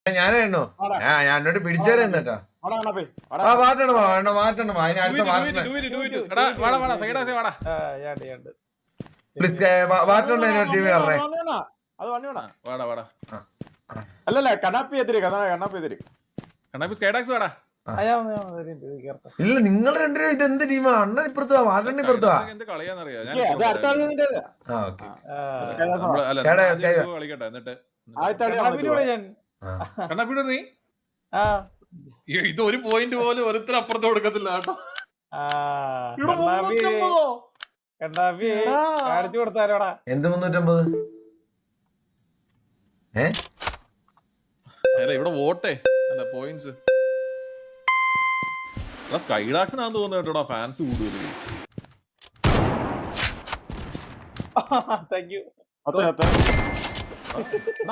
ഞാനാണോ ഞാൻ എന്നോട് പിടിച്ചേരാ എന്നിട്ടാ മാറ്റണം മാറ്റണം അതിന് അടുത്ത മാറ്റണം ടി വി പറഞ്ഞേ അല്ലല്ല കണ്ണാപ്പി എതിര് കണ്ണാപ്പി എതിര് ഇല്ല നിങ്ങൾ രണ്ടുപേരും ഇത് എന്ത് ടീമാ അണ്ണൻ ഇപ്പുറത്തുവാ മാറ്റണ്ണ ഇപ്പുറത്തുവാ ഇത് ഒരു പോയിന്റ് പോലും ഒരുത്തർ അപ്പുറത്ത് കൊടുക്കത്തില്ല കേട്ടോ. എന്ത് 350? ഇവിടെ വോട്ടേ അല്ല പോയിന്റ്സ് സ്കൈഡാക്സിനാന്ന് തോന്നുന്നു കേട്ടോടാ ഫാൻസ് കൂടുതൽ.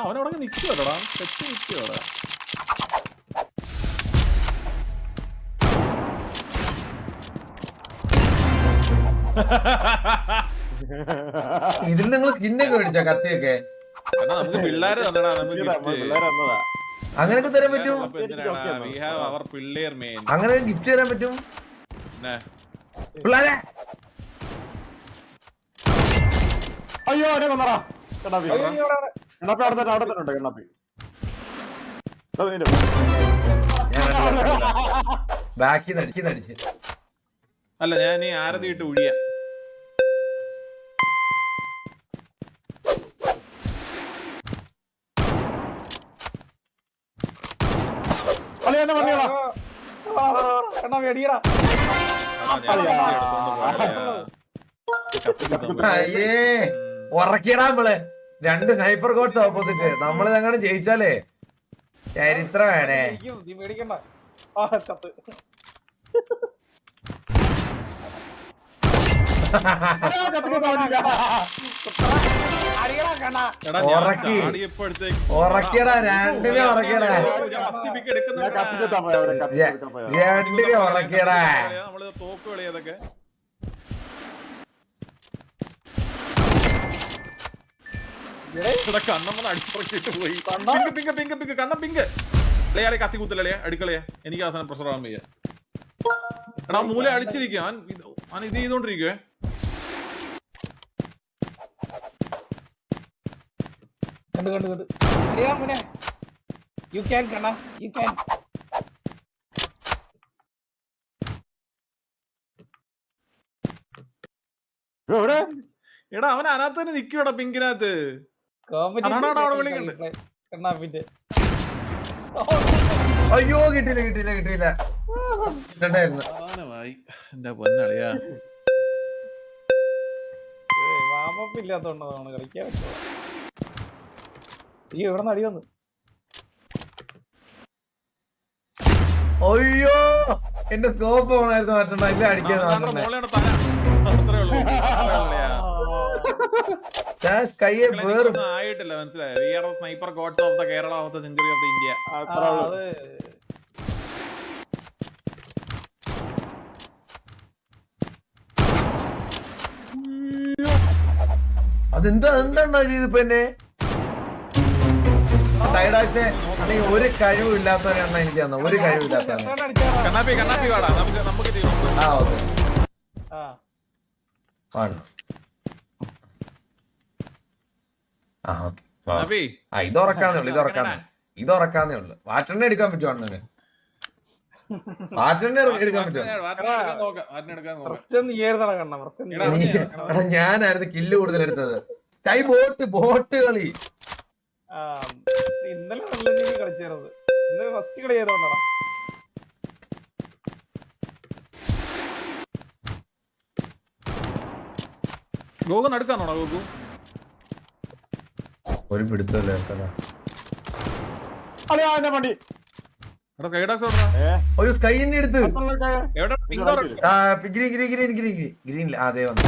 അവനവിടെ നിൽക്കുവല്ലോടാ തെറ്റ് നിൽക്കുവോടാ. ഇതിൽ നിങ്ങൾ സ്കിന്നൊക്കെ മേടിച്ചോ കത്തിയൊക്കെ? നമുക്ക് പിള്ളേര് തന്നടാ നമുക്ക് അങ്ങനെയൊക്കെ തരാൻ പറ്റും. അങ്ങനെ ഗിഫ്റ്റ് തരാൻ പറ്റും പിള്ളേരെ. അയ്യോ അവനെ കൊന്നടാ കണ്ണാപ്പി അവിടെ തന്നെ കണ്ണാപ്പി ബാക്കി നടിച്ച് അല്ല ഞാൻ ഈ ആരതി ഇട്ട് ഒഴിയാ. അയ്യേ ഉറക്കിയടാ നമ്മള് 2 സ്നൈപ്പർ കോട്സ് ഓപ്പോസിറ്റ്. നമ്മള് ഞങ്ങൾ ജയിച്ചാലേ ചരിത്രം വേണേ. ഉറക്കിയടാ 2 ഉറക്കിയടാ 2 ഉറക്കിയടാ. തോക്ക് കളിയതൊക്കെ കണ്ണമ്മ അടിപ്പുറക്കിട്ട് പോയി. കണ്ണം പിങ്ക് ളയാളെ കത്തി കുത്തലേ അടിക്കളയാ. എനിക്ക് അവസാനം പ്രഷർ ആവാൻ വയ്യ. എടാ മൂല അടിച്ചിരിക്കുക അവൻ ഇത് ചെയ്തോണ്ടിരിക്കുവേ. എടാ അവൻ അതിനകത്ത് തന്നെ നിൽക്കൂടാ പിങ്കിനകത്ത്. അയ്യോ കിട്ടിയില്ല എന്റെ പൊന്നളിയാ. വാമപ്പില്ലാത്തോണ്ടാണ് കളിക്കാൻ പറ്റുക. ഈ ഇവിടെ നടി വന്നു. അയ്യോ എന്റെ സ്കോപ്പ് ഓണായിരുന്നു മാറ്റണ്ട ഇല്ല അടിക്കാൻ ആയിട്ടില്ല മനസ്സിലായോ. Sniper God's of the Kerala of the century of the India. എന്താണ് ചെയ്തിപ്പോ എന്നെ ടൈഡാക്സെ അല്ലെങ്കിൽ ഒരു കഴിവില്ലാത്തവരാണ് എനിക്ക് തന്നെ. ഒരു കഴിവില്ലാത്തവരാണ്. ആ ഓക്കെ ആ ഓക്കെ ഇത് ഉറക്കാന്നേ ഉള്ളു. വാറ്റണ്ണ എടുക്കാൻ പറ്റുമോ അണ്ണന്? വാറ്റണ്ണ എടുക്കാൻ പറ്റുമോ? ഞാനായിരുന്നു കില്ല് കൂടുതൽ എടുത്തത്. ബോട്ട് കളി ഇന്നലെ നല്ല രീതിയിൽ കളിച്ചേർന്നത്. ഇന്നലെ ഫസ്റ്റ് കളി ചെയ്തോണ്ടാ. ഗോകു നടക്കാണോടാ? ഗോകു ഒരു പിടുത്തല്ലേ സ്കൈന്നെ എടുത്ത് ഗ്രീൻ അതേ വന്നു.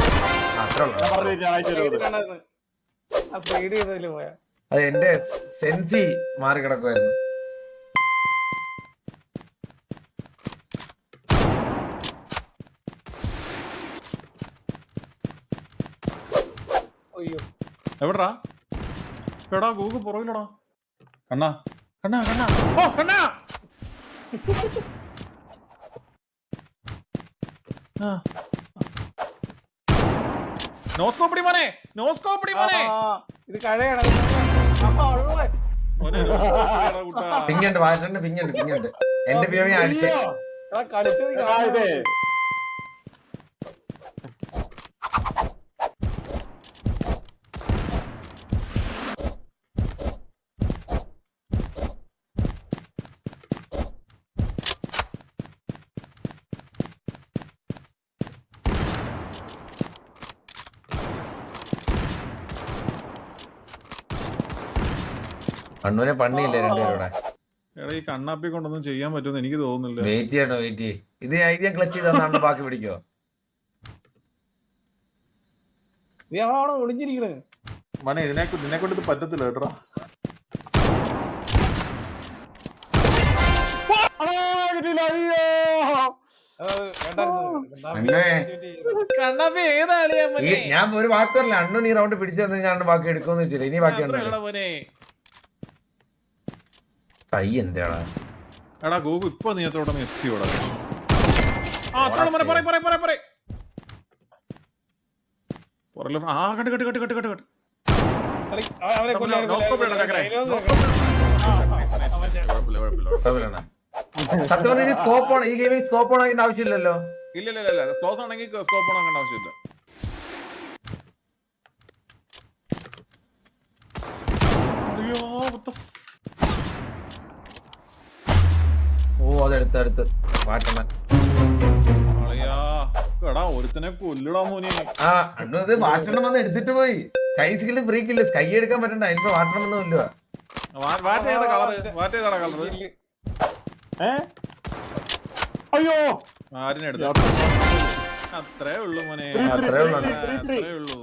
അത് എന്റെ സെൻസി മാറി കിടക്കുമായിരുന്നു. എവിടാ എടാ ഗൂഗു പുറകിലടാ. കണ്ണാ കണ്ണാ കണ്ണാ ഓ കണ്ണാ നോസ്കോപ്പടി മോനെ നോസ്കോപ്പടി മോനെ ഇത് കഴയാണ് മോനെ നോസ്കോപ്പടിയാടാ കുട്ടാ. പിങ്ങുണ്ട് വാറ്ററിന്റെ പിങ്ങുണ്ട് എന്റെ പിയോമി അടിച്ച് കളിച്ചത് എടാ, ഇതേ അണ്ണൂനെ പണിയില്ലേ രണ്ടുപേരുടെ എടാ ഈ കണ്ണാപ്പി കൊണ്ടൊന്നും ചെയ്യാൻ പറ്റുമെന്ന് എനിക്ക് തോന്നുന്നില്ല. വെയിറ്റ് ചെയ്യട്ടോ വെയിറ്റ് ചെയ്യ് ഇത് ഐഡിയ ക്ലച്ച് ചെയ്താൽ ബാക്കി പിടിക്കോ നീ അവിടെ ഒളിഞ്ഞിരിക്കണ് മോനെ നിന്നെ കൊണ്ട് ഇത് പറ്റത്തില്ല കേട്ടോ. കിട്ടിയില്ല അയ്യോ അണ്ണേ കണ്ണാപ്പി ഏതാളിയാ ഈ ഞാൻ ഒരു വാക്ക് പറഞ്ഞില്ല അണ്ണൻ ഈ റൗണ്ട് പിടിച്ചു തന്നെ ഞാൻ ബാക്കി എടുക്കുമെന്ന് വെച്ചില്ല ഇനി ബാക്കി ഉണ്ട് മോനെ കൈ എന്താടാ എടാ ഗോകു ഇപ്പൊ നീ എത്തോടെ എത്തിയോടാ. ആ അത്ര മോനെ പറയ് പറയ് പറയ് പറയ് പുറകില് ആ cut cut cut cut cut cut അവനെ നോസ്കോപ്പടി ചക്കരെ നോസ്കോപ്പടി. കുഴപ്പമില്ല കുഴപ്പമില്ല. കുഴപ്പമില്ലണ്ണാ. സത്യം പറഞ്ഞാൽ ഈ സ്കോപ്പ് ഓൺ ഈ ഗെയിമിൽ സ്കോപ്പ് ഓൺ ആക്കേണ്ട ആവശ്യമില്ലല്ലോ ഇല്ല ഇല്ല ഇല്ല ക്ലോസ് ആണെങ്കിൽ സ്കോപ്പ് ഓൺ ആക്കേണ്ട ആവശ്യമില്ല. അയ്യോ what the ഓ അതെടുത്ത് മാറ്റണ അളിയാ. എടാ ഒരുത്തനെ കൊല്ലിടാ മോനെ. ആ അണ്ണു ഇത് വാട്ടണം വന്ന് എടുത്തിട്ട് പോയി കൈ സ്കില്ല് ബ്രേക്കില്ല കൈ എടുക്കാൻ പറ്റണ്ട അതിന് വാട്ടണം ഒന്നുമില്ല വാറ്റ് ചെയ്ത കളറ് വാറ്റ് ചെയ്താടാ കളറ് ഏ അയ്യോ ആരിനെ എടുത്തു അത്രേ ഉള്ളു മോനെ അത്രേ ഉള്ളൂ. അത്രേ ഉള്ളൂ.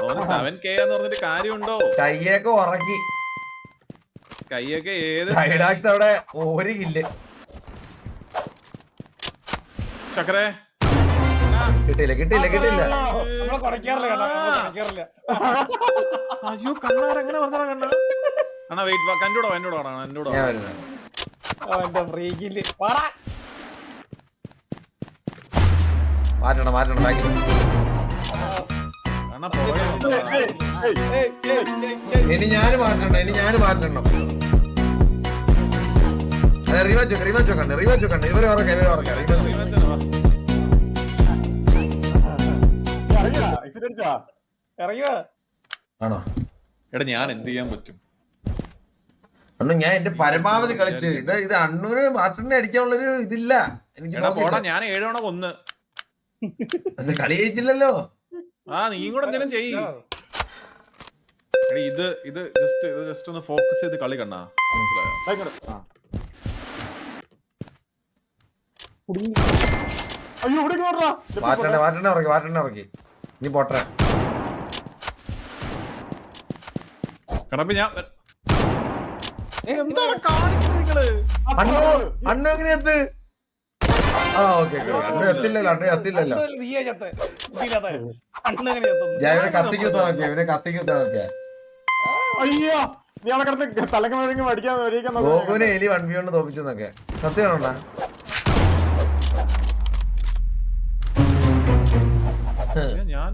ഓന് 7K എന്ന് പറഞ്ഞിട്ട് കാര്യമുണ്ടോ? കൈയൊക്കെ ഉറക്കി കൈയൊക്കെ ഏത് ഹൈഡാക്സ് അവിടെ ഒരു കില്ല് ചക്കരെ കിട്ടിയില്ല നമ്മളെ കുടക്കാറില്ല കുടക്കാറില്ല അയ്യോ കണ്ണാരെങ്ങനെ പറഞ്ഞാ കണ്ണ അണ്ണാ വെയിറ്റ് കണ്ടൂടോ എന്നോട് എന്നോട് ഞാൻ വരുന്നത് അവന്റെ ബ്രേക്കില് വാടാ മാറ്റണം ബാക്കി അണ്ണാ പുറകെ വന്നോ. ഇനി ഞാൻ മാറ്റണം അതെ റിവാച്ച് കണ്ട് ഇവരെ ഉറക്കാം ഇവന്റെനെ വാ. ഇറങ്ങിയാ എക്സിറ്റ് അടിച്ചാ ഇറങ്ങിയോ ആണോ എടാ ഞാൻ എന്ത് ചെയ്യാൻ പറ്റും? അണ്ണു ഞാൻ എന്റെ പരമാവധി കളിച്ച് ഇത് അണ്ണൂര് മാറ്ററിനെ അടിക്കാനുള്ളൊരു ഇതില്ല എനിക്ക് എടാ പോടാ ഞാൻ 7 തവണ കൊന്ന്. അത് കളി ജയിച്ചില്ലല്ലോ ആ നീയും കൂടെ എന്തെങ്കിലും ചെയ്യ്. എടാ ഇത് ജസ്റ്റ് ഒന്ന് ഫോക്കസ് ചെയ്ത് കളി കണ്ണാ മനസ്സിലായോ? അയ്യോ ഇവിടെ നോടാ വാറ്റണ്ണ ഇറക്കി ഇനി പോട്ടെ കണ്ണാപ്പി ഞാൻ എന്താണ് കാണിക്കുന്നത് നിങ്ങള്? അണ്ണു എങ്ങനെ എത്ത് ആ ഓക്കെ അണ്ണു എത്തില്ലല്ലോ നീയെ ചത്ത് ഇതില്ലാത്ത അണ്ണങ്ങനെ ചത്തു ഞാൻ ഇവനെ കത്തിക്കുത്താ നോക്കിയ അയ്യോ നീ അവിടെ കിടന്ന് തലക്ക് മുഴുങ്ങി മേടിക്കാൻ ഗോകുവിനെ എലി 1v1 തോപ്പിച്ചെന്നൊക്കെ സത്യമാണോണ്ടാ ഞാൻ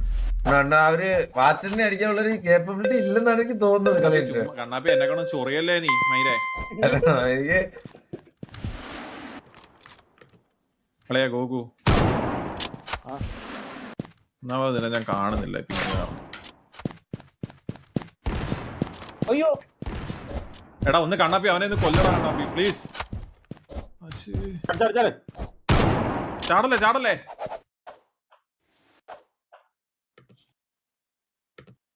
അണ്ണാ അവര് വാച്ചറിനെ അടിക്കാനുള്ളൊരു കേപ്പബിലിറ്റി ഇല്ലെന്നാണ് എനിക്ക് തോന്നുന്നത് കളിയിട്ട് കണ്ണാപ്പി എന്നെ കൊണ്ട് ചൊറിയല്ലേ നീ മൈരേ എനിക്ക് കളയാ ഗോകു ഒന്നാമതില്ല ഞാൻ കാണുന്നില്ല പിന്നെ കാരണം. അയ്യോ എടാ ഒന്ന് കണ്ണാപ്പി അവനെ ഒന്ന് കൊല്ലടാ കണ്ണാപ്പി പ്ലീസ്. ചാടല്ലേ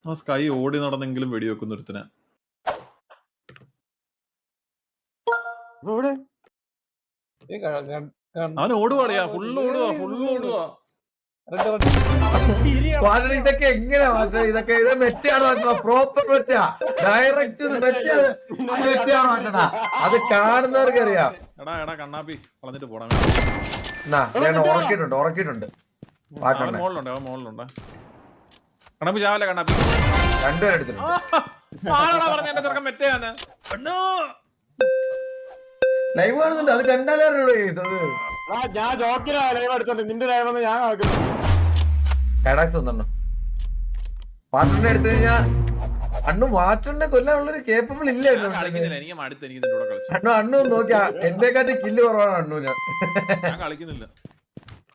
ആ സ്കൈ ഓടി നടന്നെങ്കിലും വെടിവെക്കുന്ന ഒരുത്തനെ. അവൻ ഓടുവാടിയാ ഫുള്ള് ഓടുവാ വാട്ടർ ഇതൊക്കെ എങ്ങനെയാ വാട്ടർ ഇതൊക്കെ ഇത് മെറ്റാണ് വാട്ടണ പ്രോപ്പർ മെറ്റാ ഡയറക്റ്റ് മെറ്റാണ് വാട്ടണ അത് കാണുന്നവർക്ക് അറിയാം. എടാ കണ്ണാപ്പി കളഞ്ഞിട്ട് പോടാ. ഞാൻ ഉറക്കിയിട്ടുണ്ട് അവൻ മോളിലുണ്ട് കണ്ണാപ്പി ചാവല്ലേ കണ്ണാപ്പി രണ്ടുപേരെടുത്തിട്ടുണ്ട് ആരാടാ പറഞ്ഞ എന്റെ ചെറുക്കൻ മെറ്റയാന്ന് ലൈവ് കാണുന്നുണ്ട് അത് കണ്ടാലേ ഞാൻ ജോക്കിനാ ലൈവ് എടുത്തോണ്ട് നിന്റെ ലൈവ് ഒന്ന് ഞാൻ കളിക്കുന്നു. കടാക്സ് ഒന്നെണ്ണ പാട്ടിന്റെ എടുത്തു കഴിഞ്ഞാ അണ്ണു മാറ്ററിനെ കൊല്ലാനുള്ളൊരു കേപ്പബിൾ ഇല്ല കളിക്കുന്നില്ല എനിക്ക് മടുത്ത് എനിക്ക് നിന്റെ കൂടെ കളിച്ചു അണ്ണു നോക്കിയാ എന്റെക്കാട്ടി കില്ല് കുറവാണ് അണ്ണുവിന്. ഞാൻ കളിക്കുന്നില്ല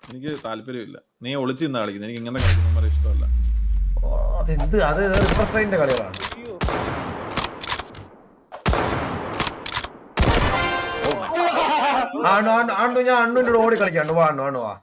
എനിക്ക് താല്പര്യമില്ല നീ ഒളിച്ച് നിന്നാ കളിക്കുന്നത് എനിക്ക് ഇങ്ങനെ കളിക്കുന്ന ഇഷ്ടമല്ല അതെന്ത് അത് റിഫ്രഷിന്റെ കളികളാണ്. അണ്ണു ഞാൻ അണ്ണുവിന്റെ ഓടി കളിക്കാണ്ട് വാ അണ്ണു വാ